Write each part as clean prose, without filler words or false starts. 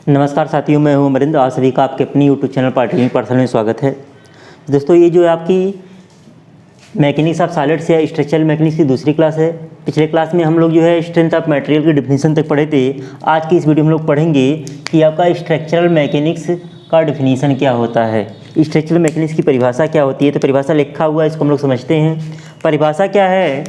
नमस्कार साथियों, मैं हूं अमरिंदर। आप सभी का आपके अपनी यूट्यूब चैनल पार्टी पर्सन में स्वागत है। दोस्तों, ये जो है आपकी मैकेनिक्स ऑफ सॉलिड्स या स्ट्रक्चरल मैकेनिक्स की दूसरी क्लास है। पिछले क्लास में हम लोग जो है स्ट्रेंथ ऑफ मटेरियल की डिफिनीशन तक पढ़े थे। आज की इस वीडियो में हम लोग पढ़ेंगे कि आपका स्ट्रक्चरल मैकेनिक्स का डिफिनीशन क्या होता है, स्ट्रक्चरल मैकेनिक्स की परिभाषा क्या होती है। तो परिभाषा लिखा हुआ है, इसको हम लोग समझते हैं। परिभाषा क्या है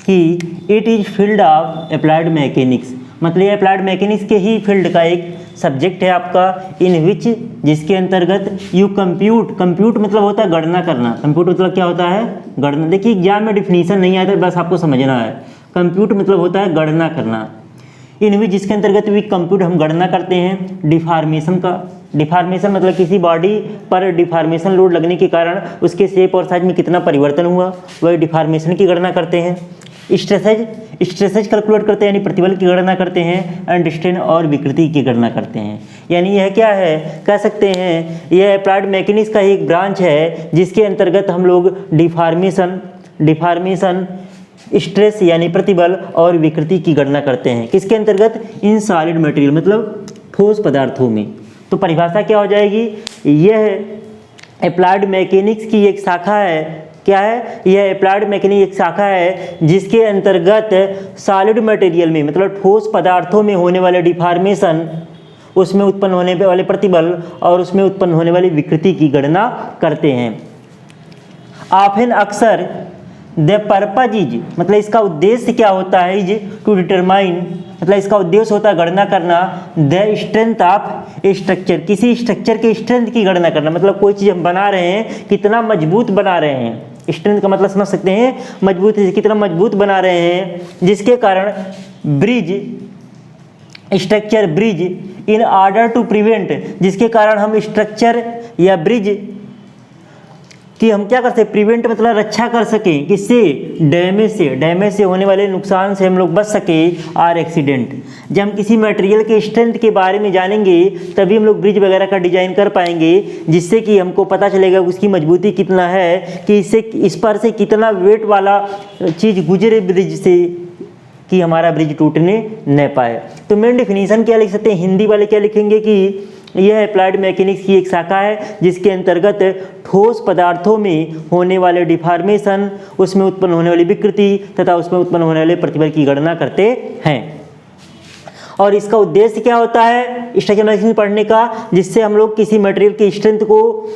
कि it is field of applied mechanics, मतलब ये अप्लाइड मैकेनिक्स के ही फील्ड का एक सब्जेक्ट है आपका, इन विच जिसके अंतर्गत यू कंप्यूट मतलब होता है गणना करना। कंप्यूट मतलब क्या होता है? गणना। देखिए एग्जाम में डिफिनीशन नहीं आता, बस आपको समझना है। कंप्यूट मतलब होता है गणना करना। इन विच जिसके अंतर्गत वी कंप्यूट हम गणना करते हैं डिफॉर्मेशन का। डिफॉर्मेशन मतलब किसी बॉडी पर डिफॉर्मेशन लोड लगने के कारण उसके शेप और साइज में कितना परिवर्तन हुआ, वही डिफॉर्मेशन की गणना करते हैं। स्ट्रेसेज कैलकुलेट करते हैं, यानी प्रतिबल की गणना करते हैं। एंड स्ट्रेन और विकृति की गणना करते हैं। यानी यह क्या है, कह सकते हैं यह अप्लाइड मैकेनिक्स का ही एक ब्रांच है जिसके अंतर्गत हम लोग डिफॉर्मेशन स्ट्रेस यानी प्रतिबल और विकृति की गणना करते हैं। किसके अंतर्गत? इन सॉलिड मटेरियल मतलब ठोस पदार्थों में। तो परिभाषा क्या हो जाएगी? यह अप्लाइड मैकेनिक्स की एक शाखा है। क्या है? यह अप्लाइड मैकेनिक्स एक शाखा है जिसके अंतर्गत सॉलिड मटेरियल में मतलब ठोस पदार्थों में होने वाले डिफॉर्मेशन, उसमें उत्पन्न होने वाले प्रतिबल और उसमें उत्पन्न होने वाली विकृति की गणना करते हैं। ऑफन अक्सर द पर्पज इज मतलब इसका उद्देश्य क्या होता है? इज टू डिटरमाइन मतलब इसका उद्देश्य होता है गणना करना the strength of A structure, किसी स्ट्रक्चर के स्ट्रेंथ की गणना करना। मतलब कोई चीज़ हम बना रहे हैं, कितना मजबूत बना रहे हैं। स्ट्रेंथ का मतलब समझ सकते हैं, मजबूत, कितना मजबूत बना रहे हैं, जिसके कारण structure bridge in order to prevent, जिसके कारण हम स्ट्रक्चर या ब्रिज कि हम क्या कर सकते, प्रिवेंट मतलब रक्षा कर सकें, किससे? डैमेज से होने वाले नुकसान से हम लोग बच सके। आर एक्सीडेंट, जब हम किसी मटेरियल के स्ट्रेंथ के बारे में जानेंगे तभी हम लोग ब्रिज वगैरह का डिजाइन कर पाएंगे, जिससे कि हमको पता चलेगा उसकी मजबूती कितना है, कि इससे इस पर से कितना वेट वाला चीज़ गुजरे ब्रिज से कि हमारा ब्रिज टूटने न पाए। तो मेन डिफिनीशन क्या लिख सकते हैं? हिंदी वाले क्या लिखेंगे कि यह अप्लाइड मैकेनिक्स की एक शाखा है जिसके अंतर्गत ठोस पदार्थों में होने वाले डिफॉर्मेशन, उसमें उत्पन्न होने वाली विकृति तथा उसमें उत्पन्न होने वाले प्रतिबल की गणना करते हैं। और इसका उद्देश्य क्या होता है स्ट्रक्चरल मैकेनिक्स पढ़ने का? जिससे हम लोग किसी मटेरियल की स्ट्रेंथ को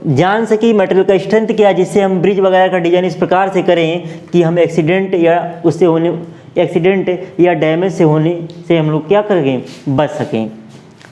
जान सके, मटेरियल का स्ट्रेंथ क्या, जिससे हम ब्रिज वगैरह का डिजाइन इस प्रकार से करें कि हम एक्सीडेंट या डैमेज से होने से हम लोग क्या करेंगे, बच सकें।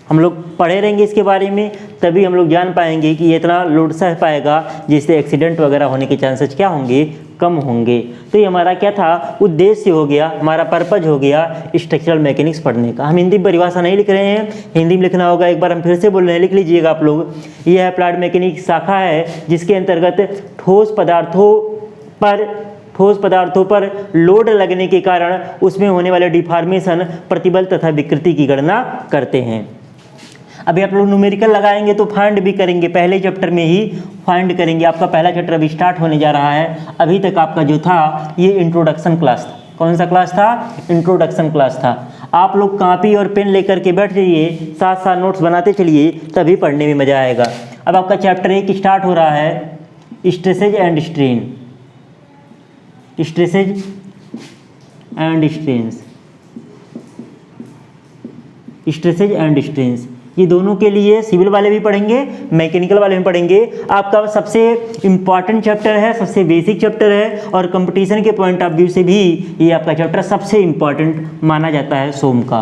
हम लोग पढ़े रहेंगे इसके बारे में, तभी हम लोग जान पाएंगे कि ये इतना लोड सह पाएगा जिससे एक्सीडेंट वगैरह होने के चांसेस क्या होंगे, कम होंगे। तो ये हमारा क्या था, उद्देश्य हो गया, हमारा पर्पज हो गया स्ट्रक्चरल मैकेनिक्स पढ़ने का। हम हिंदी में परिभाषा नहीं लिख रहे हैं, हिंदी में लिखना होगा। एक बार हम फिर से बोल रहे हैं, लिख लीजिएगा आप लोग। यह अप्लाइड मैकेनिक्स शाखा है जिसके अंतर्गत ठोस पदार्थों पर लोड लगने के कारण उसमें होने वाले डिफॉर्मेशन, प्रतिबल तथा विकृति की गणना करते हैं। अभी आप लोग न्यूमेरिकल लगाएंगे तो फाइंड भी करेंगे, पहले चैप्टर में ही फाइंड करेंगे। आपका पहला चैप्टर अभी स्टार्ट होने जा रहा है। अभी तक आपका जो था ये इंट्रोडक्शन क्लास था। कौन सा क्लास था? इंट्रोडक्शन क्लास था। आप लोग कॉपी और पेन लेकर के बैठ जाइए, साथ साथ नोट्स बनाते चलिए, तभी पढ़ने में मज़ा आएगा। अब आपका चैप्टर 1 स्टार्ट हो रहा है, stresses and strain. Stresses and strains, stresses and strains, ये दोनों के लिए सिविल वाले भी पढ़ेंगे, मैकेनिकल वाले भी पढ़ेंगे। आपका सबसे इम्पॉर्टेंट चैप्टर है, सबसे बेसिक चैप्टर है, और कंपटीशन के पॉइंट ऑफ व्यू से भी ये आपका चैप्टर सबसे इम्पॉर्टेंट माना जाता है सोम का।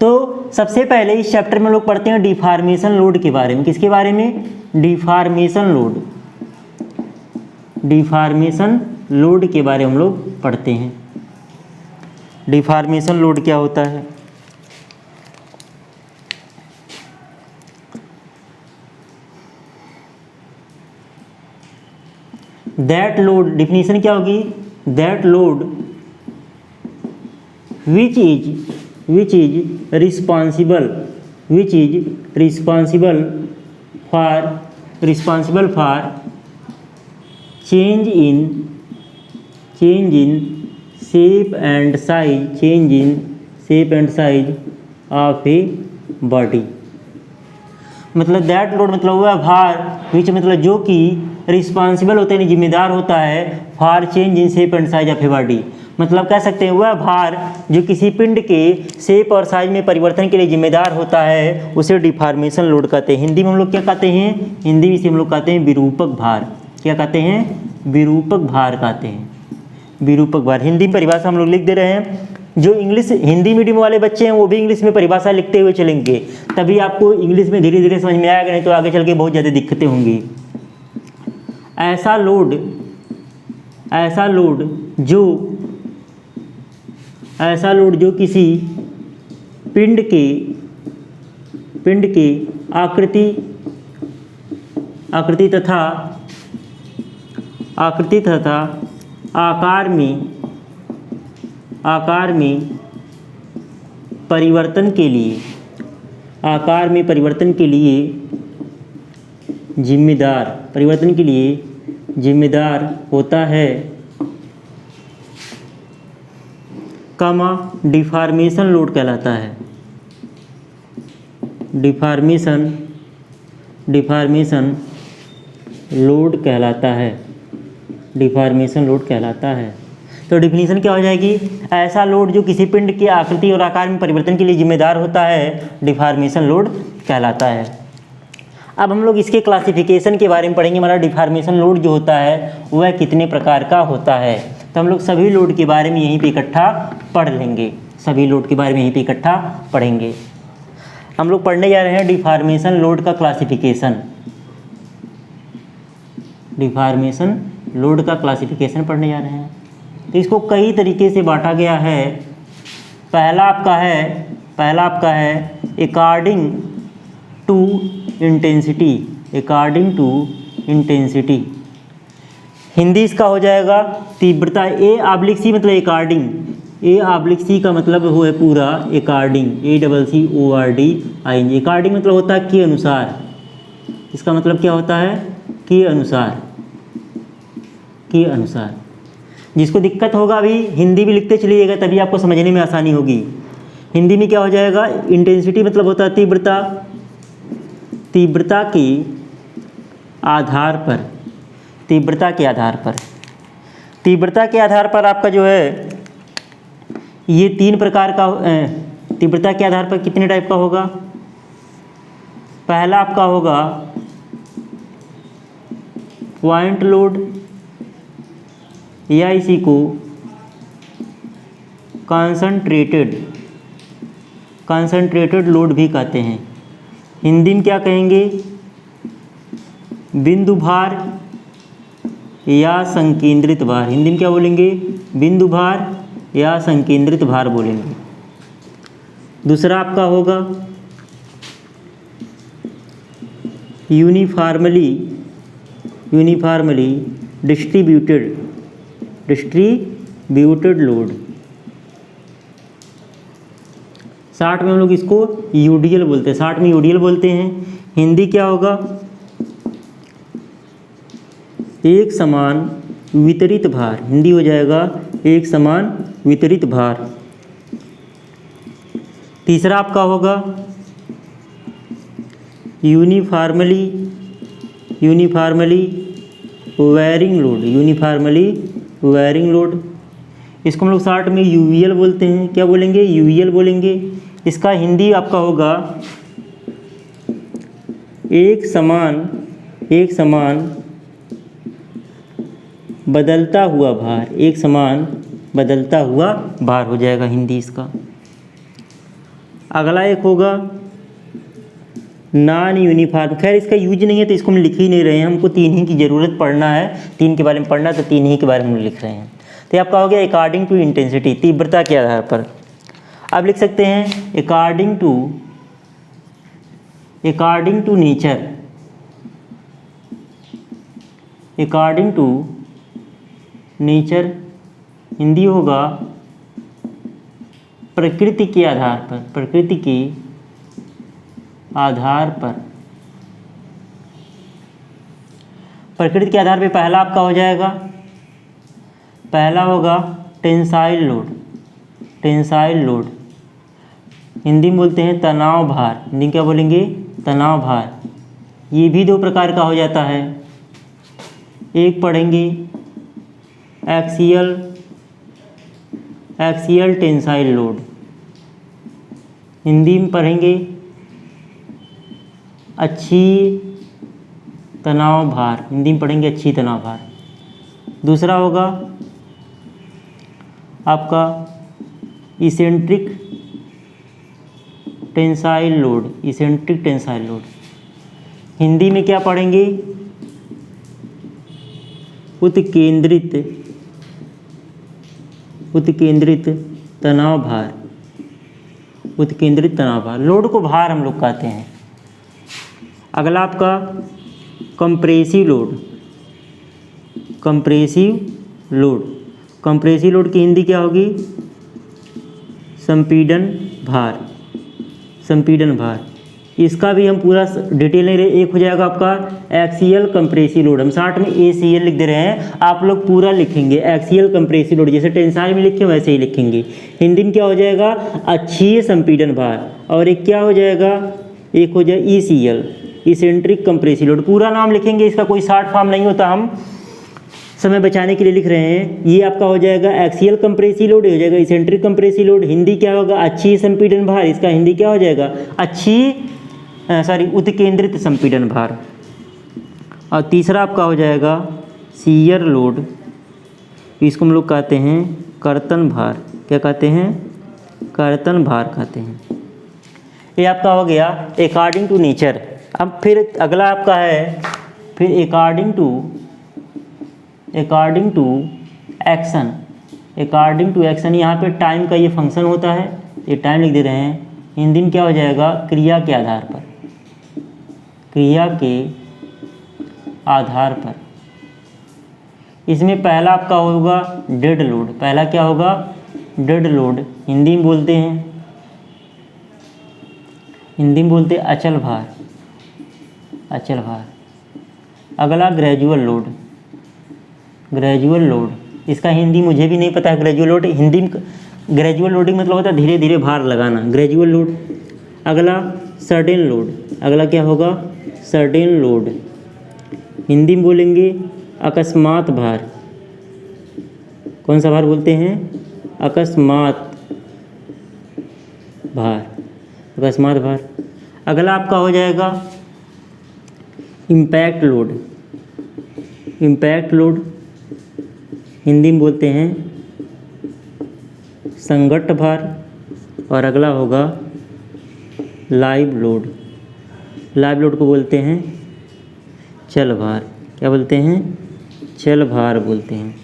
तो सबसे पहले इस चैप्टर में लोग पढ़ते हैं डिफॉर्मेशन लोड के बारे में। किसके बारे में? डिफॉर्मेशन लोड के बारे में हम लोग पढ़ते हैं। डिफॉर्मेशन लोड क्या होता है? दैट लोड, डिफिनीशन क्या होगी? That load which is responsible for change in shape and size of a body. मतलब दैट लोड मतलब वह भार विच मतलब जो कि रिस्पॉन्सिबल होता है, जिम्मेदार होता है for change in shape and size of a body. मतलब कह सकते हैं वह भार जो किसी पिंड के शेप और साइज में परिवर्तन के लिए जिम्मेदार होता है उसे डिफॉर्मेशन लोड कहते हैं। हिंदी में हम लोग क्या कहते हैं, हिंदी में इसे हम लोग कहते हैं विरूपक भार। क्या कहते हैं, विरूपक भार कहते हैं, विरूपक भार। हिंदी में परिभाषा हम लोग लिख दे रहे हैं। जो इंग्लिश हिंदी मीडियम वाले बच्चे हैं वो भी इंग्लिश में परिभाषा लिखते हुए चलेंगे, तभी आपको इंग्लिश में धीरे धीरे समझ में आएगा, नहीं तो आगे चल के बहुत ज़्यादा दिक्कतें होंगी। ऐसा लोड जो किसी पिंड के आकृति तथा आकार में परिवर्तन के लिए जिम्मेदार होता है, डिफॉर्मेशन लोड कहलाता है। डिफॉर्मेशन लोड कहलाता है। डिफॉर्मेशन लोड कहलाता है। तो डिफिनीशन क्या हो जाएगी, ऐसा लोड जो किसी पिंड की आकृति और आकार में परिवर्तन के लिए जिम्मेदार होता है डिफॉर्मेशन लोड कहलाता है। अब हम लोग इसके क्लासिफिकेशन के बारे में पढ़ेंगे। हमारा डिफॉर्मेशन लोड जो होता है वह कितने प्रकार का होता है, तो हम लोग सभी लोड के बारे में यहीं पे इकट्ठा पढ़ लेंगे। सभी लोड के बारे में यहीं पे इकट्ठा पढ़ेंगे। हम लोग पढ़ने जा रहे हैं डिफॉर्मेशन लोड का क्लासिफिकेशन। डिफॉर्मेशन लोड का क्लासिफिकेशन पढ़ने जा रहे हैं। तो इसको कई तरीके से बांटा गया है। पहला आपका है अकॉर्डिंग टू इंटेंसिटी। हिंदी इसका हो जाएगा तीव्रता। A/C मतलब अकॉर्डिंग, A/C का मतलब वो है पूरा अकॉर्डिंग, ACCORDING। अकॉर्डिंग मतलब होता है के अनुसार। इसका मतलब क्या होता है, के अनुसार। जिसको दिक्कत होगा अभी हिंदी भी लिखते चलिएगा, तभी आपको समझने में आसानी होगी। हिंदी में क्या हो जाएगा, इंटेंसिटी मतलब होता है तीव्रता के आधार पर आपका जो है ये 3 प्रकार का तीव्रता के आधार पर कितने टाइप का होगा। पहला आपका होगा पॉइंट लोड, या इसी को कंसंट्रेटेड लोड भी कहते हैं। हिंदी में क्या कहेंगे, बिंदु भार या संकेंद्रित भार। हिंदी में क्या बोलेंगे, बिंदु भार या संकेंद्रित भार बोलेंगे। दूसरा आपका होगा यूनिफॉर्मली डिस्ट्रीब्यूटेड लोड। शॉर्ट में हम लोग इसको यूडीएल बोलते हैं। हिंदी क्या होगा, एक समान वितरित भार। हिंदी हो जाएगा एक समान वितरित भार। तीसरा आपका होगा यूनिफॉर्मली वेयरिंग लोड। इसको हम लोग शॉर्ट में यूवीएल बोलते हैं। क्या बोलेंगे, यूवीएल बोलेंगे। इसका हिंदी आपका होगा एक समान बदलता हुआ भार हो जाएगा हिंदी इसका। अगला एक होगा नॉन यूनिफॉर्म। खैर इसका यूज नहीं है तो इसको हम लिख ही नहीं रहे हैं, हमको 3 ही की ज़रूरत पढ़ना है, 3 के बारे में पढ़ना, तो 3 ही के बारे में हम लिख रहे हैं। तो आपका हो गया अकॉर्डिंग टू इंटेंसिटी, तीव्रता के आधार पर। अब लिख सकते हैं अकॉर्डिंग टू नेचर। हिंदी होगा प्रकृति के आधार पर। प्रकृति के आधार पे पहला आपका हो जाएगा, पहला होगा टेंसाइल लोड। हिंदी में बोलते हैं तनाव भार। हिंदी में क्या बोलेंगे? तनाव भार। ये भी दो प्रकार का हो जाता है। एक पढ़ेंगे एक्सियल टेंसाइल लोड। हिंदी में पढ़ेंगे अच्छी तनाव भार। हिंदी में पढ़ेंगे अच्छी तनाव भार। दूसरा होगा आपका eccentric tensile load. Eccentric tensile load Hindi में क्या पढ़ेंगे? उत्केंद्रित तनाव भार। उत्केंद्रित तनाव भार। लोड को भार हम लोग कहते हैं। अगला आपका compressive load. Compressive load. Compressive load की हिंदी क्या होगी? संपीड़न भार। संपीड़न भार। इसका भी हम पूरा डिटेल नहीं रहे। एक हो जाएगा आपका एक्सियल कंप्रेसिव लोड। हम शॉर्ट में ACL लिख दे रहे हैं, आप लोग पूरा लिखेंगे एक्सियल कंप्रेसिव लोड। जैसे टेंसाइल में लिखे वैसे ही लिखेंगे। हिंदी में क्या हो जाएगा? अक्षीय संपीड़न भार। और एक क्या हो जाएगा? एक हो जाए ECL, इसेंट्रिक कंप्रेसिव लोड। पूरा नाम लिखेंगे, इसका कोई शॉर्ट फॉर्म नहीं होता, हम समय बचाने के लिए लिख रहे हैं। ये आपका हो जाएगा एक्सियल कंप्रेसिव लोड, हो जाएगा इसेंट्रिक कंप्रेसिव लोड। हिंदी क्या होगा? अच्छी संपीड़न भार। इसका हिंदी क्या हो जाएगा? उत्केंद्रित संपीड़न भार। और तीसरा आपका हो जाएगा शियर लोड। इसको हम लोग कहते हैं कर्तन भार। क्या कहते हैं? कर्तन भार कहते हैं। ये आपका हो गया अकॉर्डिंग टू नेचर। अब फिर अगला आपका है फिर according to action. According to action, यहाँ पे टाइम का ये फंक्शन होता है, ये टाइम लिख दे रहे हैं। हिंदी में क्या हो जाएगा? क्रिया के आधार पर। क्रिया के आधार पर। इसमें पहला आपका होगा डेड लोड। पहला क्या होगा? Dead load. हिंदी में बोलते हैं अचल भार। अचल भार। अगला ग्रेजुअल लोड। ग्रेजुअल लोड, इसका हिंदी मुझे भी नहीं पता है। ग्रेजुअल लोड हिंदी में ग्रेजुअल लोडिंग मतलब होता है धीरे धीरे भार लगाना, ग्रेजुअल लोड। अगला सडन लोड। अगला क्या होगा? Sudden load. हिंदी में बोलेंगे अकस्मात भार। कौन सा भार बोलते हैं? अकस्मात भार। अकस्मात भार। अगला आपका हो जाएगा impact load. Impact load Hindi में बोलते हैं संघट्ट भार। और अगला होगा लाइव लोड। लाइव लोड को बोलते हैं चल भार। क्या बोलते हैं? चल भार बोलते हैं।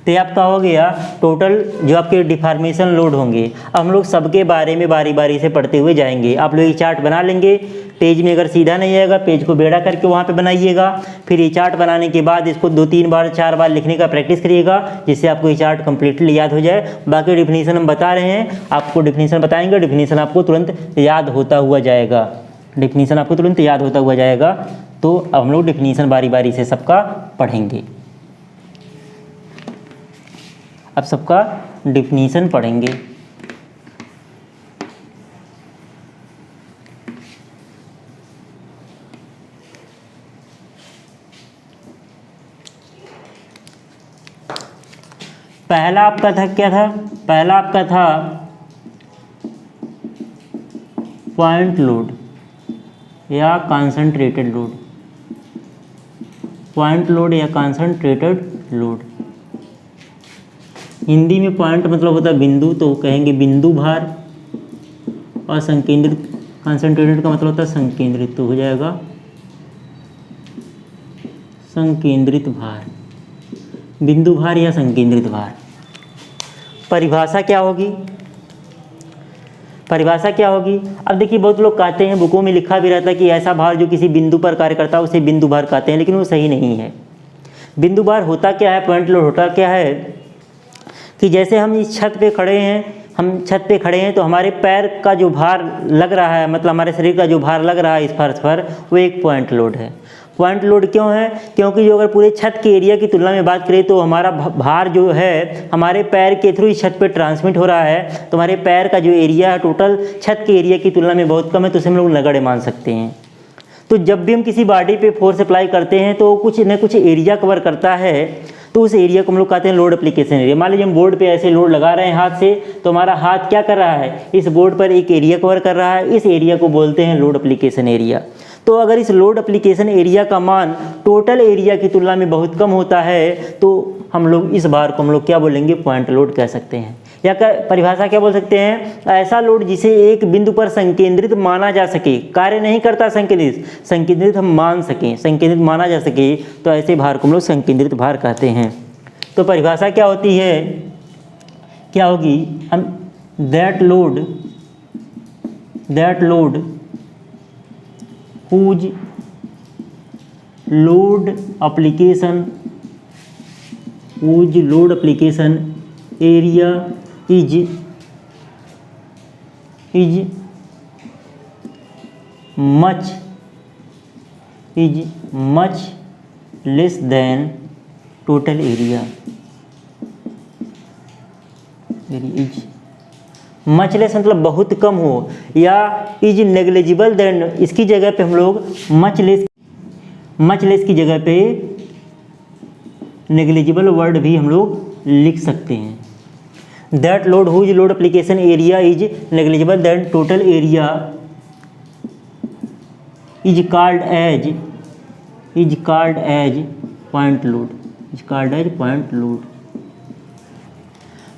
तो ये आपका हो गया टोटल जो आपके डिफॉर्मेशन लोड होंगे। अब हम लोग सबके बारे में बारी बारी से पढ़ते हुए जाएंगे। आप लोग ये चार्ट बना लेंगे। पेज में अगर सीधा नहीं आएगा, पेज को बेड़ा करके वहाँ पे बनाइएगा। फिर ये चार्ट बनाने के बाद इसको 2-3 बार 4 बार लिखने का प्रैक्टिस करिएगा, जिससे आपको ये चार्ट कंप्लीटली याद हो जाए। बाकी डिफिनीसन हम बता रहे हैं, आपको डिफिनीसन बताएंगे, डिफिनीसन आपको तुरंत याद होता हुआ जाएगा। डिफिनीसन आपको तुरंत याद होता हुआ जाएगा। तो अब हम लोग डिफिनीसन बारी बारी से सबका पढ़ेंगे। अब सबका डिफिनीसन पढ़ेंगे। पहला आपका था क्या था? पहला आपका था पॉइंट लोड या कंसंट्रेटेड लोड। पॉइंट लोड या कंसंट्रेटेड लोड। हिंदी में पॉइंट मतलब होता है बिंदु, तो कहेंगे बिंदु भार। और संकेंद्रित कंसंट्रेटेड का मतलब होता है संकेंद्रित, तो हो जाएगा संकेंद्रित भार। बिंदु भार या संकेंद्रित भार। परिभाषा क्या होगी? परिभाषा क्या होगी? अब देखिए, बहुत लोग कहते हैं, बुकों में लिखा भी रहता है कि ऐसा भार जो किसी बिंदु पर कार्य करता है उसे बिंदु भार कहते हैं, लेकिन वो सही नहीं है। बिंदु भार होता क्या है? पॉइंट लोड होता क्या है कि जैसे हम इस छत पे खड़े हैं, तो हमारे पैर का जो भार लग रहा है, मतलब हमारे शरीर का जो भार लग रहा है इस फर्श पर, वो एक पॉइंट लोड है। पॉइंट लोड क्यों है? क्योंकि जो अगर पूरे छत के एरिया की तुलना में बात करें तो हमारा भार जो है हमारे पैर के थ्रू इस छत पे ट्रांसमिट हो रहा है, तो हमारे पैर का जो एरिया है टोटल छत के एरिया की तुलना में बहुत कम है, तो उसे हम लोग नगण्य मान सकते हैं। तो जब भी हम किसी बॉडी पे फोर्स अप्लाई करते हैं तो कुछ न कुछ एरिया कवर करता है, तो उस एरिया को हम लोग कहते हैं लोड एप्लीकेशन एरिया। मान लीजिए हम बोर्ड पे ऐसे लोड लगा रहे हैं हाथ से, तो हमारा हाथ क्या कर रहा है, इस बोर्ड पर एक एरिया कवर कर रहा है, इस एरिया को बोलते हैं लोड एप्लीकेशन एरिया। तो अगर इस लोड एप्लीकेशन एरिया का मान टोटल एरिया की तुलना में बहुत कम होता है, तो हम लोग इस भार को हम लोग क्या बोलेंगे, पॉइंट लोड कह सकते हैं। या परिभाषा क्या बोल सकते हैं, ऐसा लोड जिसे एक बिंदु पर संकेंद्रित माना जा सके, कार्य नहीं करता संकेंद्रित हम मान सकें, संकेंद्रित माना जा सके, तो ऐसे भार को हम लोग संकेंद्रित भार कहते हैं। तो परिभाषा क्या होती है, क्या होगी, हम that load whose load application area is much less than total area is much less मतलब बहुत कम हो, या इज नेग्लिजिबल देन, इसकी जगह पे हम लोग मच लेस की जगह पे नेग्लिजिबल वर्ड भी हम लोग लिख सकते हैं। That load whose load application area is negligible than total area is called as point load.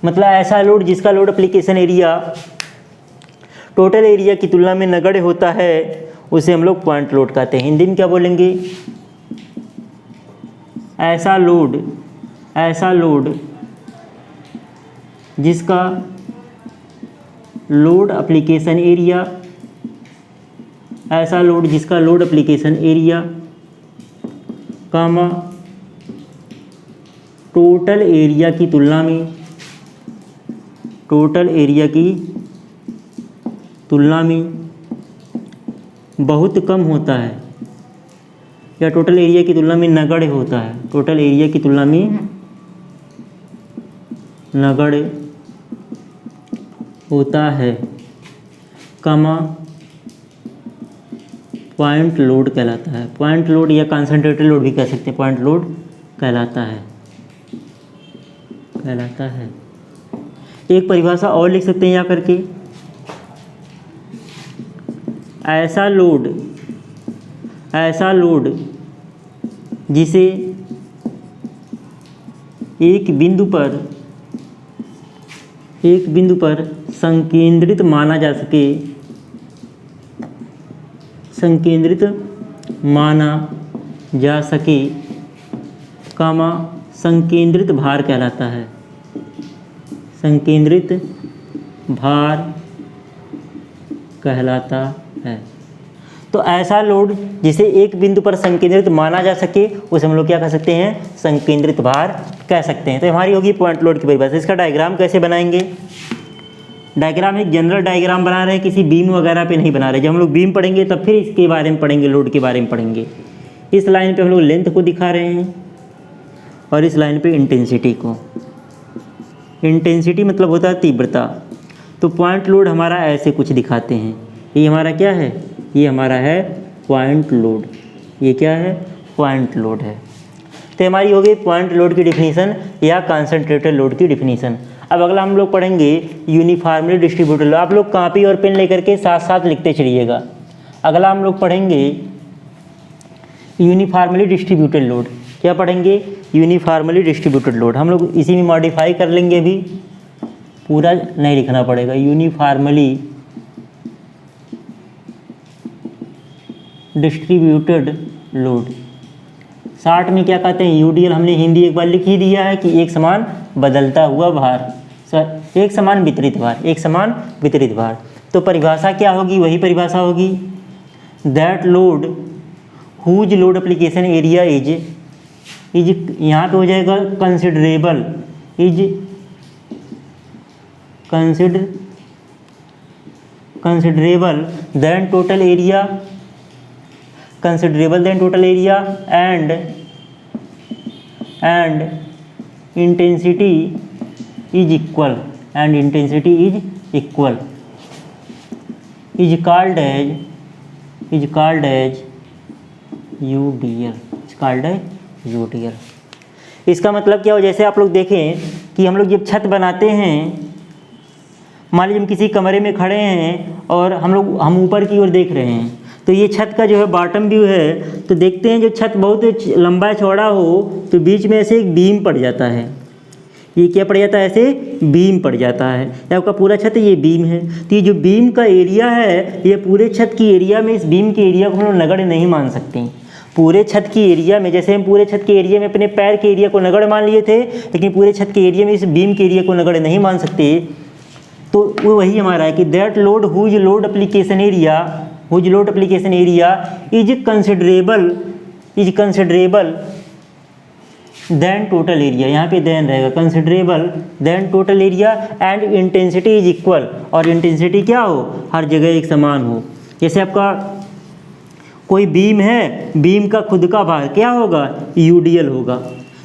मतलब ऐसा लोड जिसका load application area total area की तुलना में नगण्य होता है, उसे हम लोग पॉइंट लोड कहते हैं। हिंदी में क्या बोलेंगे, ऐसा लोड जिसका लोड एप्लीकेशन एरिया कामा टोटल एरिया की तुलना में बहुत कम होता है, या टोटल एरिया की तुलना में नगण्य होता है, टोटल एरिया की तुलना में नगण्य होता है, कमा पॉइंट लोड कहलाता है। पॉइंट लोड या कंसंट्रेटेड लोड भी कह सकते हैं, पॉइंट लोड कहलाता है। एक परिभाषा और लिख सकते हैं यहाँ करके, ऐसा लोड जिसे एक बिंदु पर संकेंद्रित माना जा सके, कामा संकेंद्रित भार कहलाता है। संकेंद्रित भार कहलाता है। तो ऐसा लोड जिसे एक बिंदु पर संकेंद्रित माना जा सके, उसे हम लोग क्या कह सकते हैं, संकेंद्रित भार कह सकते हैं। तो हमारी होगी पॉइंट लोड की परिभाषा। इसका डायग्राम कैसे बनाएंगे, डायग्राम एक जनरल डायग्राम बना रहे हैं, किसी बीम वगैरह पे नहीं बना रहे। जब हम लोग बीम पढ़ेंगे तब फिर इसके बारे में पढ़ेंगे, लोड के बारे में पढ़ेंगे। इस लाइन पे हम लोग लेंथ को दिखा रहे हैं और इस लाइन पे इंटेंसिटी को। इंटेंसिटी मतलब होता है तीव्रता। तो पॉइंट लोड हमारा ऐसे कुछ दिखाते हैं। ये हमारा क्या है, ये हमारा है पॉइंट लोड। ये क्या है, पॉइंट लोड है। तो हमारी हो गई पॉइंट लोड की डिफिनीशन या कंसंट्रेटेड लोड की डिफिनीशन। अब अगला हम लोग पढ़ेंगे यूनिफॉर्मली डिस्ट्रीब्यूटेड लोड। आप लोग कॉपी और पेन लेकर के साथ साथ लिखते चलिएगा। अगला हम लोग पढ़ेंगे यूनिफॉर्मली डिस्ट्रीब्यूटेड लोड। क्या पढ़ेंगे, यूनिफॉर्मली डिस्ट्रीब्यूटेड लोड। हम लोग इसी में मॉडिफाई कर लेंगे, अभी पूरा नहीं लिखना पड़ेगा। यूनिफॉर्मली डिस्ट्रीब्यूटेड लोड, शॉर्ट में क्या कहते हैं, यूडीएल। हमने हिंदी एक बार लिख ही दिया है कि एक समान बदलता हुआ भार, एक समान वितरित भार, एक समान वितरित भार। तो परिभाषा क्या होगी, वही परिभाषा होगी, that load whose load application area is, यहाँ पे हो जाएगा considerable, considerable than total area considerable than total area and intensity is equal is called as UDL. इसका मतलब क्या हो, जैसे आप लोग देखें कि हम लोग जब छत बनाते हैं, मान लीजिए हम किसी कमरे में खड़े हैं और हम ऊपर की ओर देख रहे हैं, तो ये छत का जो है बॉटम व्यू है, तो देखते हैं जो छत बहुत लंबा चौड़ा हो तो बीच में ऐसे एक बीम पड़ जाता है। ये क्या पड़ जाता है, ऐसे बीम पड़ जाता है। ये आपका पूरा छत ये बीम है, तो ये जो बीम का एरिया है, ये पूरे छत की एरिया में इस बीम के एरिया को हम लोग नगण्य नहीं मान सकते। पूरे छत की एरिया में, जैसे हम पूरे छत के एरिया में अपने पैर के एरिया को नगण्य मान लिए थे, लेकिन पूरे छत के एरिया में इस बीम के एरिया को नगण्य नहीं मान सकते। तो वो वही हमारा है कि that load whose load application area is considerable than total area, यहाँ पे देन रहेगा, considerable than total area and intensity is equal, और इंटेंसिटी क्या हो, हर जगह एक समान हो। जैसे आपका कोई बीम है, बीम का खुद का भार क्या होगा, यूडीएल होगा।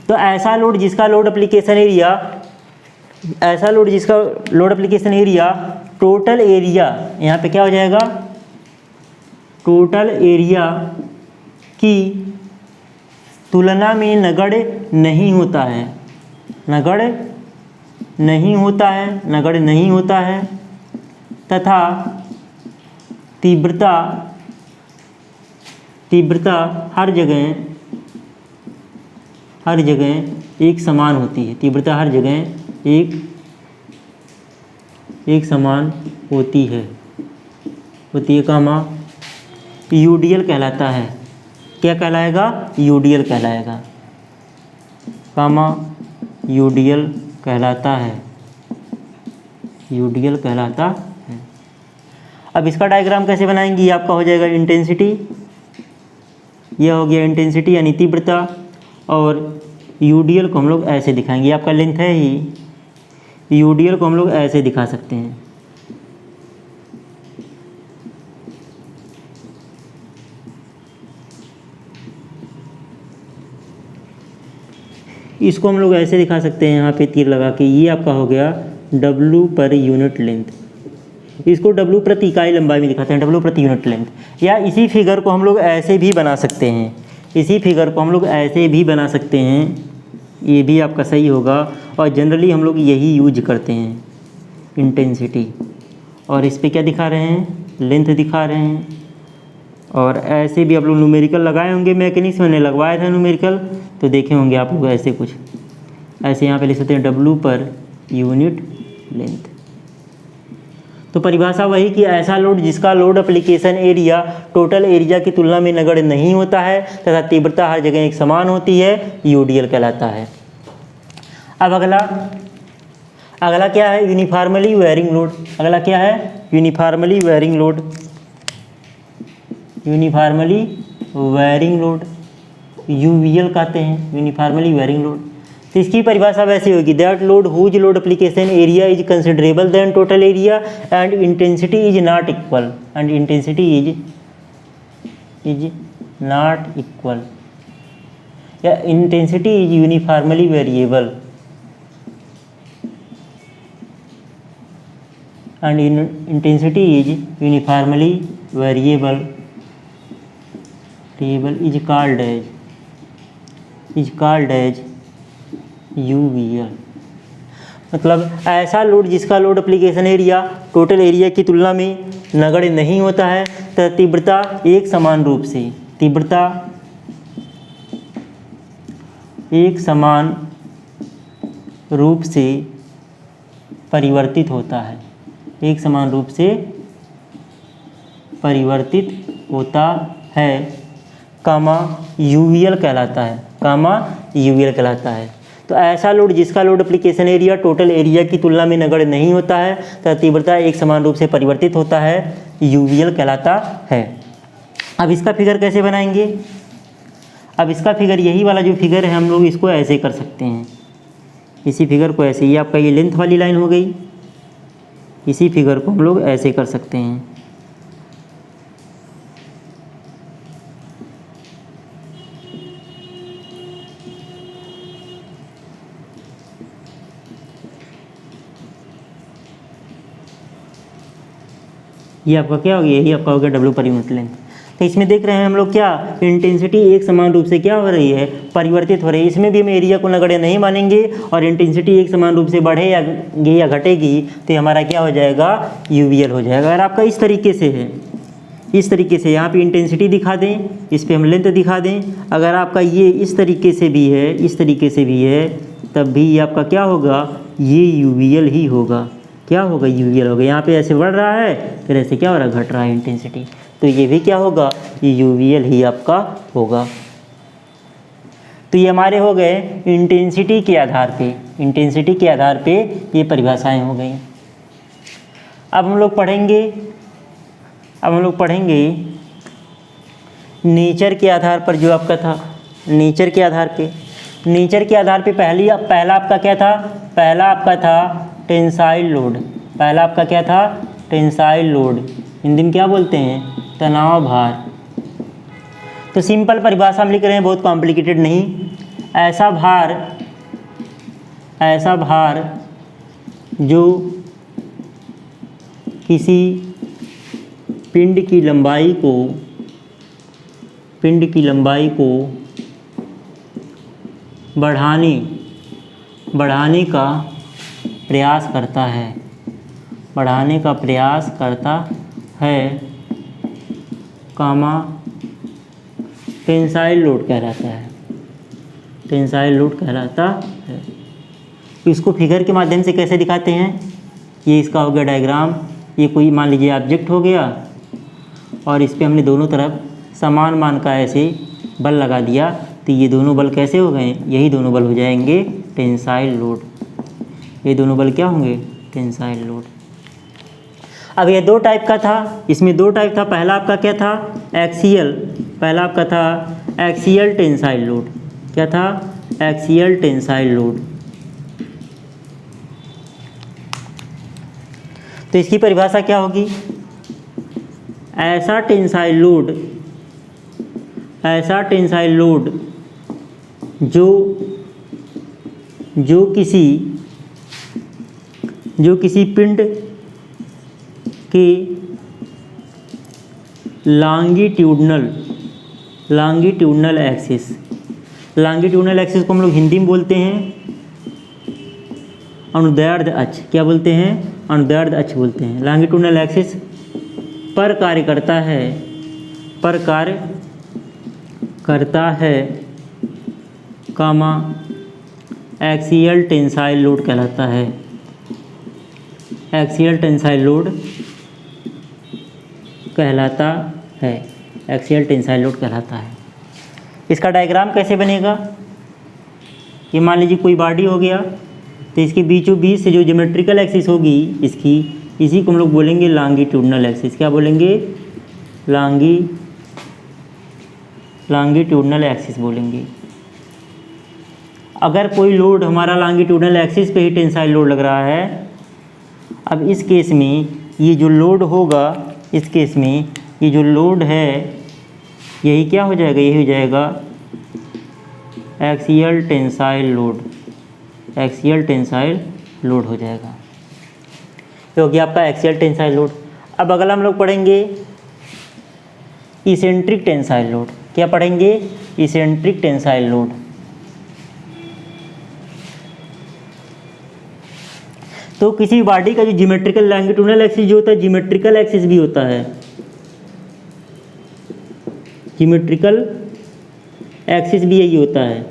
तो ऐसा लोड जिसका load application area total area, यहाँ पे क्या हो जाएगा, टोटल एरिया की तुलना में नगण्य नहीं होता है तथा तीव्रता हर जगह एक समान होती है। तीव्रता हर जगह एक समान होती है कामा यूडीएल कहलाता है। क्या कहलाएगा, यूडीएल कहलाएगा, कामा यूडीएल कहलाता है। अब इसका डायग्राम कैसे बनाएंगे, ये आपका हो जाएगा इंटेंसिटी, यह हो गया इंटेंसिटी यानी तीव्रता, और यूडीएल को हम लोग ऐसे दिखाएंगे, आपका लेंथ है ही, यूडीएल को हम लोग ऐसे दिखा सकते हैं। इसको हम लोग ऐसे दिखा सकते हैं, यहाँ पे तीर लगा के, ये आपका हो गया W पर यूनिट लेंथ। इसको W प्रति इकाई लंबाई में दिखाते हैं, W प्रति यूनिट लेंथ। या इसी फिगर को हम लोग ऐसे भी बना सकते हैं, ये भी आपका सही होगा। और जनरली हम लोग यही यूज करते हैं, इंटेंसिटी, और इस पे क्या दिखा रहे हैं, लेंथ दिखा रहे हैं। और ऐसे भी आप लोग न्यूमेरिकल लगाए होंगे, मैकेनिक्स मैंने लगवाया था न्यूमेरिकल, तो देखे होंगे आप लोग ऐसे कुछ, ऐसे यहाँ पे लिख सकते हैं W पर यूनिट लेंथ। तो परिभाषा वही कि ऐसा लोड जिसका load application area total area की तुलना में नगण्य नहीं होता है तथा तीव्रता हर जगह एक समान होती है, यूडीएल कहलाता है। अब अगला क्या है, यूनिफॉर्मली वेरिंग लोड। अगला क्या है, यूनिफॉर्मली वेरिंग लोड, यूवीएल कहते हैं, यूनिफॉर्मली वेरिंग लोड। तो इसकी परिभाषा वैसे होगी, that load whose load application area is considerable than total area and intensity is not equal, या intensity is uniformly variable and intensity is uniformly variable is called as UVL। मतलब ऐसा load जिसका load application area total area की तुलना में नगण्य नहीं होता है तथा तीव्रता एक समान रूप से परिवर्तित होता है, कामा यूवीएल कहलाता है। तो ऐसा लोड जिसका load application area total area की तुलना में नगण्य नहीं होता है तथा तीव्रता एक समान रूप से परिवर्तित होता है, यूवीएल कहलाता है। अब इसका फिगर कैसे बनाएंगे, अब इसका फिगर यही वाला जो फिगर है हम लोग इसको ऐसे कर सकते हैं, इसी फिगर को ऐसे, ये आपका ये लेंथ वाली लाइन हो गई, इसी फिगर को हम लोग ऐसे कर सकते हैं। ये आपका क्या हो गया, यही आपका हो गया W पर यूनिट लेंथ। तो इसमें देख रहे हैं हम लोग क्या, इंटेंसिटी एक समान रूप से क्या हो रही है, परिवर्तित हो रही है। इसमें भी हम एरिया को नगण्य नहीं मानेंगे और इंटेंसिटी एक समान रूप से बढ़ेगी या घटेगी तो ये हमारा क्या हो जाएगा, UVL हो जाएगा। अगर आपका इस तरीके से है, इस तरीके से यहाँ पे इंटेंसिटी दिखा दें, इस पे हम लेंथ दिखा दें, अगर आपका ये इस तरीके से भी है, इस तरीके से भी है, तब भी ये आपका क्या होगा, ये UVL ही होगा। क्या होगा, UVL होगा। यहाँ पे ऐसे बढ़ रहा है, फिर ऐसे क्या हो रहा है, घट रहा है इंटेंसिटी, तो ये भी क्या होगा, ये UVL ही आपका होगा। तो ये हमारे हो गए इंटेंसिटी के आधार पे, इंटेंसिटी के आधार पे ये परिभाषाएं हो गई। अब हम लोग पढ़ेंगे नेचर के आधार पर, जो आपका था नेचर के आधार पे। नेचर के आधार पे पहला आपका क्या था, पहला आपका था टेंसाइल लोड। पहला आपका क्या था, टेंसाइल लोड, हिंदी में क्या बोलते हैं, तनाव भार। तो सिंपल परिभाषा हम लिख रहे हैं, बहुत कॉम्प्लिकेटेड नहीं। ऐसा भार जो किसी पिंड की लंबाई को बढ़ाने का प्रयास करता है, टेंसाइल लोड कहलाता है, टेंसाइल लोड कहलाता है। इसको फिगर के माध्यम से कैसे दिखाते हैं, ये इसका हो गया डायग्राम। ये कोई मान लीजिए ऑब्जेक्ट हो गया और इस पे हमने दोनों तरफ समान मान का ऐसे बल लगा दिया, तो ये दोनों बल कैसे हो गए, यही दोनों बल हो जाएंगे टेंसाइल लोड। ये दोनों बल क्या होंगे, टेंसाइल लोड। अब ये दो टाइप का था, इसमें दो टाइप था। पहला आपका क्या था, एक्सियल, पहला आपका था एक्सियल टेंसाइल लोड। क्या था, एक्सियल टेंसाइल लोड। तो इसकी परिभाषा क्या होगी, ऐसा टेंसाइल लोड जो किसी पिंड के लॉन्गिट्यूडनल एक्सिस को हम लोग हिंदी में बोलते हैं अनुदैर्ध्य अक्ष। क्या बोलते हैं, अनुदैर्ध्य अक्ष बोलते हैं। लॉन्गिट्यूडनल एक्सिस पर कार्य करता है, एक्सियल टेंसाइल लोड कहलाता है। एक्सियल टेंसाइल लोड कहलाता है, एक्सियल टेंसाइल लोड कहलाता है। इसका डायग्राम कैसे बनेगा, ये मान लीजिए कोई बॉडी हो गया, तो इसके बीचों बीच से जो ज्योमेट्रिकल एक्सिस होगी इसकी, इसी को हम लोग बोलेंगे लॉन्गिट्यूडनल एक्सिस। क्या बोलेंगे, लॉन्गिट्यूडनल एक्सिस बोलेंगे। अगर कोई लोड हमारा लॉन्गिट्यूडनल एक्सिस पे ही टेंसाइल लोड लग रहा है, अब इस केस में ये जो लोड होगा, इस केस में ये जो लोड है यही क्या हो जाएगा, यही हो जाएगा axial tensile load. Axial tensile load हो जाएगा, क्योंकि आपका एक्सियल टेंसाइल लोड। अब अगला हम लोग पढ़ेंगे इसेंट्रिक टेंसाइल लोड। क्या पढ़ेंगे, इसेंट्रिक टेंसाइल लोड। तो किसी बॉडी का जो ज्योमेट्रिकल लॉन्गिट्यूडनल एक्सिस जो होता है, ज्योमेट्रिकल एक्सिस भी होता है, ज्योमेट्रिकल एक्सिस भी यही होता है।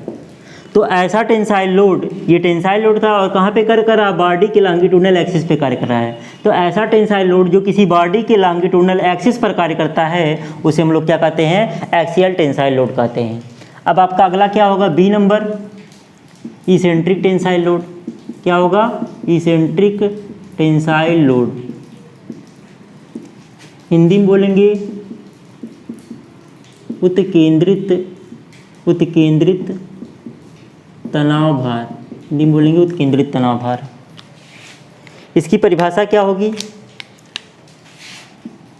तो ऐसा टेंसाइल लोड, ये टेंसाइल लोड था और कहाँ पे कर रहा है, बॉडी के लॉन्गिट्यूडनल एक्सिस पे कार्य कर रहा है। तो ऐसा टेंसाइल लोड जो किसी बॉडी के लॉन्गिट्यूडनल एक्सिस पर कार्य करता है, उसे हम लोग क्या कहते हैं, एक्सियल टेंसाइल लोड कहते हैं। अब आपका अगला क्या होगा, B number, eccentric tensile load. क्या होगा, इसेंट्रिक टेंसाइल लोड। हिंदी में बोलेंगे उत्केंद्रित तनाव भार। हिंदी में बोलेंगे उत्केंद्रित तनाव भार। इसकी परिभाषा क्या होगी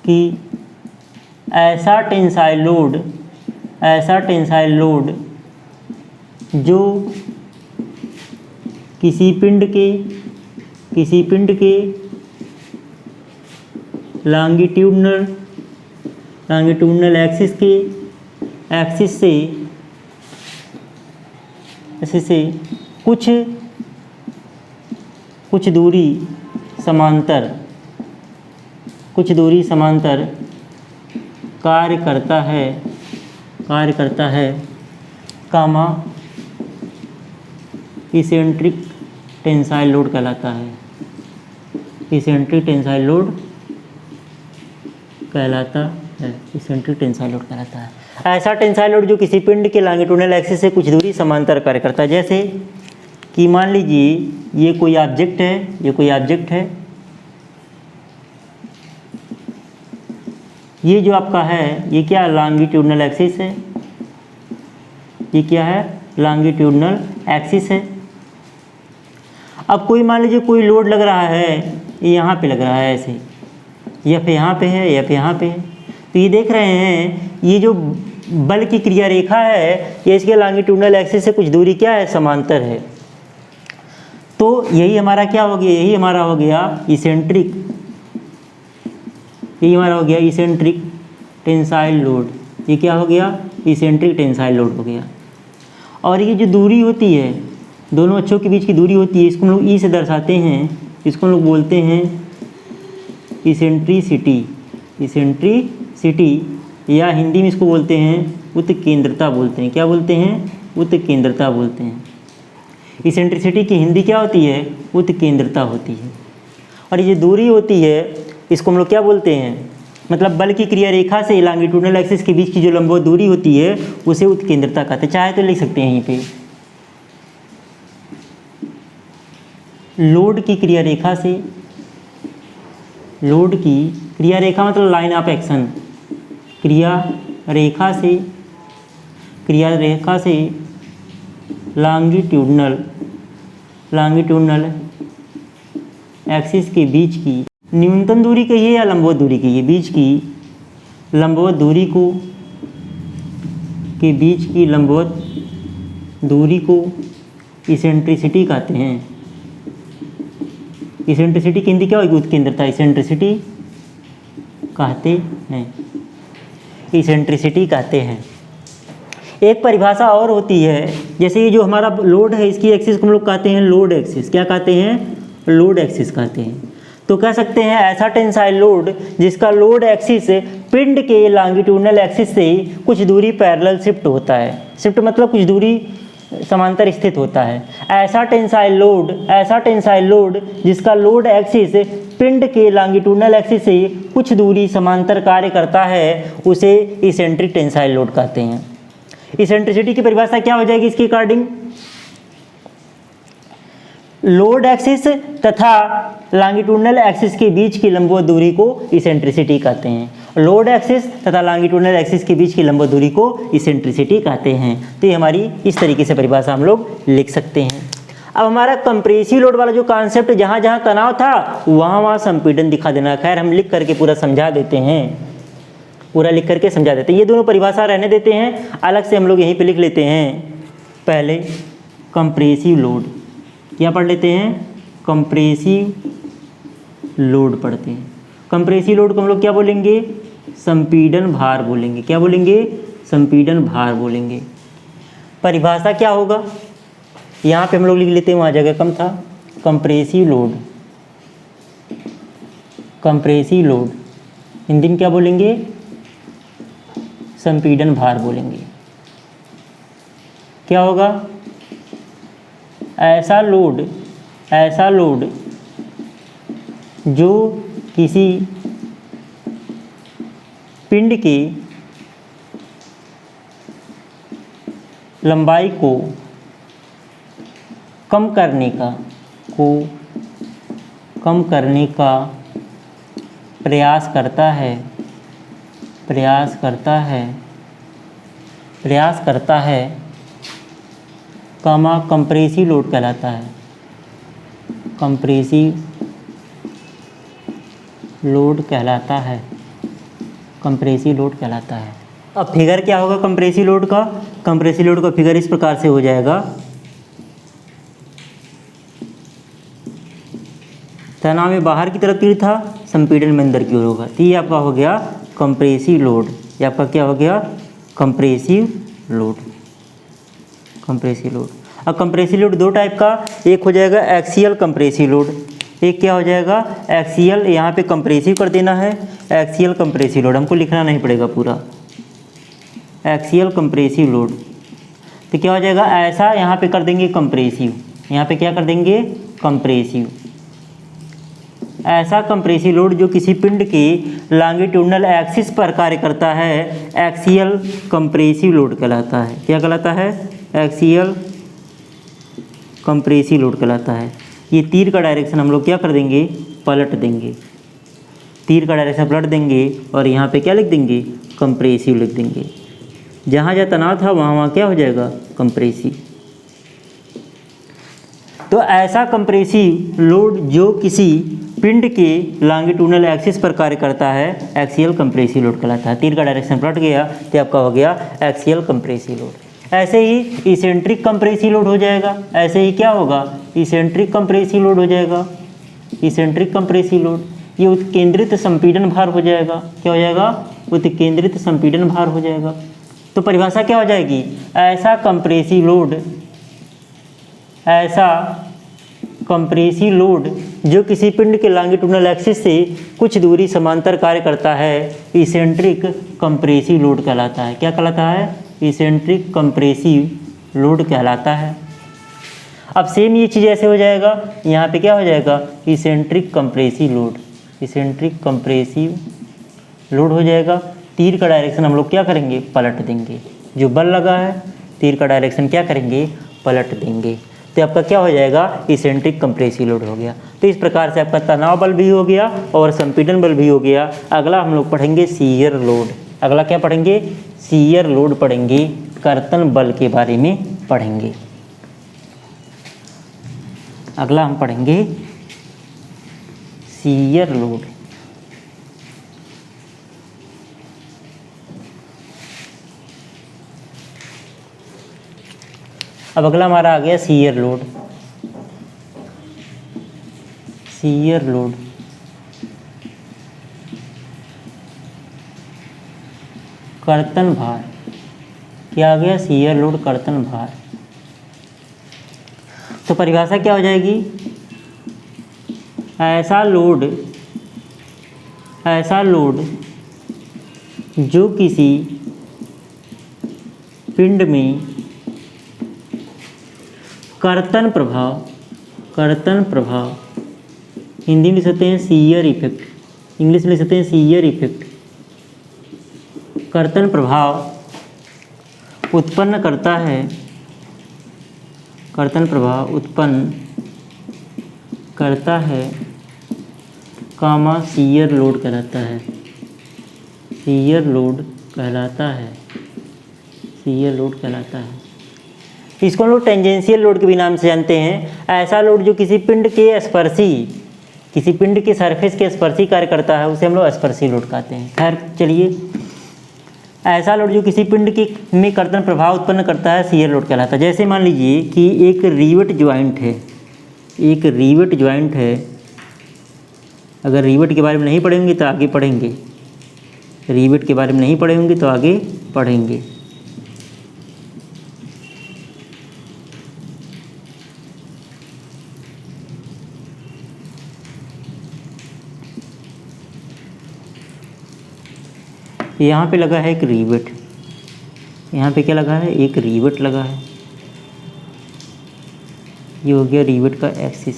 कि ऐसा टेंसाइल लोड जो किसी पिंड के लॉन्गिट्यूडनल एक्सिस से कुछ दूरी समांतर कार्य करता है कामा इसेंट्रिक टेंसाइल लोड कहलाता है। इसेंट्रिक टेंसाइल लोड कहलाता है। ऐसा टेंसाइल लोड जो किसी पिंड के लॉन्गिट्यूडनल एक्सिस से कुछ दूरी समांतर कार्य करता है। जैसे कि मान लीजिए ये कोई ऑब्जेक्ट है, ये जो आपका है ये क्या लॉन्गिट्यूडनल एक्सिस है, ये क्या है लॉन्गिट्यूडनल एक्सिस है। अब कोई मान लीजिए कोई लोड लग रहा है, ये यहाँ पे लग रहा है ऐसे, या फिर यहाँ पे है, या फिर यहाँ पे है। तो ये देख रहे हैं ये जो बल की क्रिया रेखा है ये इसके लॉन्गिट्यूडनल एक्सिस से कुछ दूरी क्या है समांतर है। तो यही हमारा क्या हो गया, यही हमारा हो गया इसेंट्रिक टेंसाइल लोड। ये क्या हो गया इसेंट्रिक टेंसाइल लोड हो गया। और ये जो दूरी होती है दोनों अक्षों के बीच की दूरी होती है, इसको हम लोग ई से दर्शाते हैं, इसको हम लोग बोलते हैं इसेंट्रिसिटी, या हिंदी में इसको बोलते हैं उत्केंद्रता बोलते हैं। क्या बोलते हैं, उत्केंद्रता बोलते हैं। इसेंट्रिसिटी की हिंदी क्या होती है, उत्केंद्रता होती है। और ये जो दूरी होती है इसको हम लोग क्या बोलते हैं, मतलब बल की क्रिया रेखा से लॉन्गिट्यूडनल एक्सिस के बीच की जो लंबवत दूरी होती है उसे उत्केंद्रता कहते हैं। चाहे तो लिख सकते हैं यहीं पे, लोड की क्रिया रेखा मतलब लाइन ऑफ एक्शन, क्रिया रेखा से लॉन्गिट्यूडनल एक्सिस के बीच की न्यूनतम दूरी कहिए या लंबवत दूरी कहिए, बीच की लंबवत दूरी को इसेंट्रिसिटी कहते हैं। इसेंट्रिसिटी की हिंदी क्या होगी, उत्केंद्रता। इसेंट्रिसिटी कहते हैं। एक परिभाषा और होती है, जैसे ये जो हमारा लोड है इसकी एक्सिस को हम लोग कहते हैं लोड एक्सिस। क्या कहते हैं, लोड एक्सिस कहते हैं। तो कह सकते हैं ऐसा टेंसाइल लोड जिसका लोड एक्सिस पिंड के लॉन्गिट्यूडनल एक्सिस से कुछ दूरी पैरेलल शिफ्ट होता है। शिफ्ट मतलब कुछ दूरी समांतर स्थित होता है। ऐसा टेंसाइल लोड जिसका लोड एक्सिस पिंड के लॉन्गिट्यूडनल एक्सिस से कुछ दूरी समांतर कार्य करता है उसे इसेंट्रिक टेंसाइल लोड कहते हैं। इसेंट्रिसिटी की परिभाषा क्या हो जाएगी इसके अकॉर्डिंग, लोड एक्सिस तथा लॉन्गिट्यूडनल एक्सिस के बीच की लंबवत दूरी को इसेंट्रिसिटी कहते हैं। लोड एक्सिस तथा लॉन्गिट्यूडनल एक्सिस के बीच की लंबवत दूरी को इसेंट्रिसिटी कहते हैं। तो ये हमारी इस तरीके से परिभाषा हम लोग लिख सकते हैं। अब हमारा कंप्रेसिव लोड वाला जो कॉन्सेप्ट, जहाँ जहाँ तनाव था वहाँ संपीड़न दिखा देना। खैर हम लिख करके पूरा समझा देते हैं, ये दोनों परिभाषा रहने देते हैं, अलग से हम लोग यहीं पे लिख लेते हैं। पहले कंप्रेसिव लोड, क्या पढ़ लेते हैं, कंप्रेसिव लोड पढ़ते हैं। कंप्रेसिव लोड को हम लोग क्या बोलेंगे, संपीड़न भार बोलेंगे। क्या बोलेंगे, संपीड़न भार बोलेंगे। परिभाषा क्या होगा, यहाँ पे हम लोग लिख लेते हैं, वहाँ जगह कम था। कंप्रेसिव लोड हिंदी में क्या बोलेंगे, संपीड़न भार बोलेंगे। क्या होगा, ऐसा लोड जो किसी पिंड के लंबाई को कम करने का प्रयास करता है कामा कंप्रेसिव लोड कहलाता है। कंप्रेसिव लोड कहलाता है। अब फिगर क्या होगा कंप्रेसिव लोड का, कंप्रेसिव लोड का फिगर इस प्रकार से हो जाएगा। तनाव में बाहर की तरफ तीर था, संपीड़न में अंदर की ओर होगा। तो ये आपका हो गया कंप्रेसिव लोड। ये आपका क्या हो गया? Compressive load. Compressive load. अब कंप्रेसिव लोड दो टाइप का, एक हो जाएगा एक्सियल कंप्रेसिव लोड, एक क्या हो जाएगा? एक्सियल। यहाँ पे कंप्रेसिव कर देना है, एक्सियल कंप्रेसिव लोड, हमको लिखना नहीं पड़ेगा पूरा। एक्सियल कंप्रेसिव लोड तो क्या हो जाएगा? ऐसा यहाँ पे कर देंगे कंप्रेसिव, यहाँ पे क्या कर देंगे? कंप्रेसिव। ऐसा कंप्रेसिव लोड जो किसी पिंड के लॉन्गिट्यूडनल एक्सिस पर कार्य करता है, एक्सियल कंप्रेसिव लोड कहलाता है। क्या कहलाता है? एक्सियल कंप्रेसिव लोड कहलाता है। ये तीर का डायरेक्शन हम लोग क्या कर देंगे? पलट देंगे। तीर का डायरेक्शन पलट देंगे और यहाँ पे क्या लिख देंगे? कंप्रेसिव लिख देंगे। जहाँ जहाँ तनाव था वहाँ वहाँ क्या हो जाएगा? कंप्रेसिव। तो ऐसा कंप्रेसिव लोड जो किसी पिंड के लॉन्गिट्यूडनल एक्सिस पर कार्य करता है, एक्सियल कंप्रेसिव लोड कहलाता है। तीर का डायरेक्शन पलट गया तो आपका हो गया एक्सियल कंप्रेसिव लोड। ऐसे ही इसेंट्रिक कंप्रेसिव लोड हो जाएगा। ऐसे ही क्या होगा? इसेंट्रिक कंप्रेसिव लोड हो जाएगा। इसेंट्रिक कंप्रेसिव लोड ये उत्केंद्रित संपीड़न भार हो जाएगा। क्या हो जाएगा? उत्केंद्रित संपीड़न भार हो जाएगा। तो परिभाषा क्या हो जाएगी? ऐसा कंप्रेसिव लोड, ऐसा कंप्रेसिव लोड जो किसी पिंड के लॉन्गिट्यूडनल एक्सिस से कुछ दूरी समांतर कार्य करता है, इसेंट्रिक कंप्रेसिव लोड कहलाता है। क्या कहलाता है? इसेंट्रिक कंप्रेसिव लोड कहलाता है। अब सेम ये चीज़ ऐसे हो जाएगा, यहाँ पे क्या हो जाएगा? Eccentric compressive load. Eccentric compressive load हो जाएगा। तीर का डायरेक्शन हम लोग क्या करेंगे? पलट देंगे। जो बल लगा है तीर का डायरेक्शन क्या करेंगे? पलट देंगे। तो आपका क्या हो जाएगा? इसेंट्रिक कंप्रेसिव लोड हो गया। तो इस प्रकार से आपका तनाव बल भी हो गया और संपीड़न बल भी हो गया। अगला हम लोग पढ़ेंगे शियर लोड। अगला क्या पढ़ेंगे? शियर लोड पढ़ेंगे, कर्तन बल के बारे में पढ़ेंगे। अगला हम पढ़ेंगे शियर लोड। अब अगला हमारा आ गया शियर लोड। शियर लोड कर्तन भार। क्या आ गया? शियर लोड कर्तन भार। तो परिभाषा क्या हो जाएगी? ऐसा लोड जो किसी पिंड में कर्तन प्रभाव हिंदी में लिख सकते हैं शियर इफेक्ट, इंग्लिश में लिख सकते हैं शियर इफेक्ट, कर्तन प्रभाव उत्पन्न करता है, कर्तन प्रभाव उत्पन्न करता है, कामा शियर लोड कहलाता है। शियर लोड कहलाता है। शियर लोड कहलाता है। इसको हम लोग टेंजेंशियल लोड के भी नाम से जानते हैं। ऐसा लोड जो किसी पिंड के स्पर्शी, किसी पिंड के सरफेस के स्पर्शी कार्य करता है, उसे हम लोग स्पर्शी लोड कहते हैं। खैर चलिए, ऐसा लोड जो किसी पिंड के में कर्तन प्रभाव उत्पन्न करता है, शियर लोड कहलाता है। जैसे मान लीजिए कि एक रिवेट ज्वाइंट है, एक रिवेट ज्वाइंट है। अगर रिवेट के बारे में नहीं पढ़ेंगे तो आगे पढ़ेंगे, रिवेट के बारे में नहीं पढ़े होंगे तो आगे पढ़ेंगे। यहाँ पे लगा है एक रिवेट, यहाँ पे क्या लगा है? एक रिवेट लगा है। ये हो गया रिवेट का एक्सिस।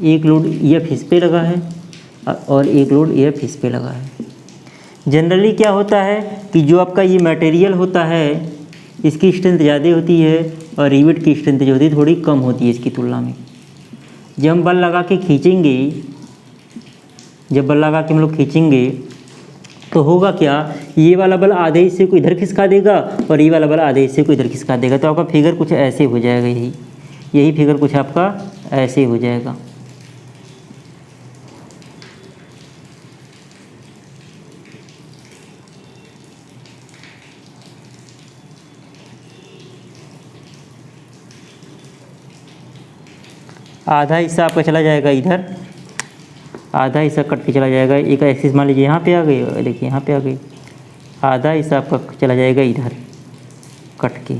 एक लोड एफ इस पे लगा है और एक लोड एफ इस पे लगा है। जनरली क्या होता है कि जो आपका ये मटेरियल होता है, इसकी स्ट्रेंथ ज़्यादा होती है और रिवेट की स्ट्रेंथ जो होती है थोड़ी कम होती है इसकी तुलना में। जब हम बल लगा के खींचेंगे, जब बल लगा के हम लोग खींचेंगे तो होगा क्या? ये वाला बल आधे हिस्से को इधर खिसका देगा और ये वाला बल आधे हिस्से को इधर खिसका देगा। तो आपका फिगर कुछ ऐसे हो जाएगा। यही फिगर कुछ आपका ऐसे हो जाएगा। आधा हिस्सा आपका चला जाएगा इधर, आधा हिस्सा कट के चला जाएगा। एक एक्सिस मान लीजिए यहाँ पे आ गई, देखिए यहाँ पे आ गई, आधा हिस्सा आपका चला जाएगा इधर कट के,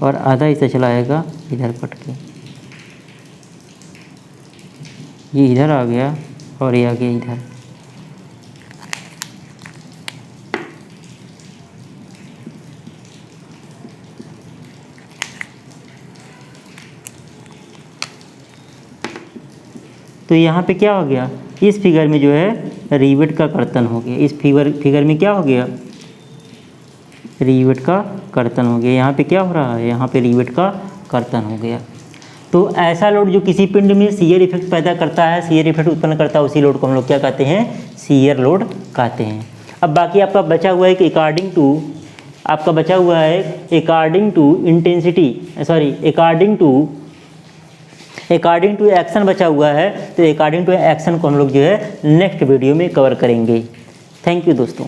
और आधा हिस्सा चला आएगा इधर कट के। ये इधर आ गया और ये आ गया इधर। तो यहाँ पे क्या हो गया, इस फिगर में जो है रिवेट का कर्तन हो गया। इस फिगर में क्या हो गया, रिवेट का कर्तन हो गया। यहाँ पे क्या हो रहा है, यहाँ पे रिवेट का कर्तन हो गया। तो ऐसा लोड जो किसी पिंड में शियर इफेक्ट पैदा करता है, शियर इफेक्ट उत्पन्न करता है, उसी लोड को हम लोग क्या कहते हैं, शियर लोड कहते हैं। अब बाकी आपका बचा हुआ है कि according to intensity, sorry according to action बचा हुआ है। तो अकॉर्डिंग टू एक्शन को हम लोग जो है नेक्स्ट वीडियो में कवर करेंगे। थैंक यू दोस्तों।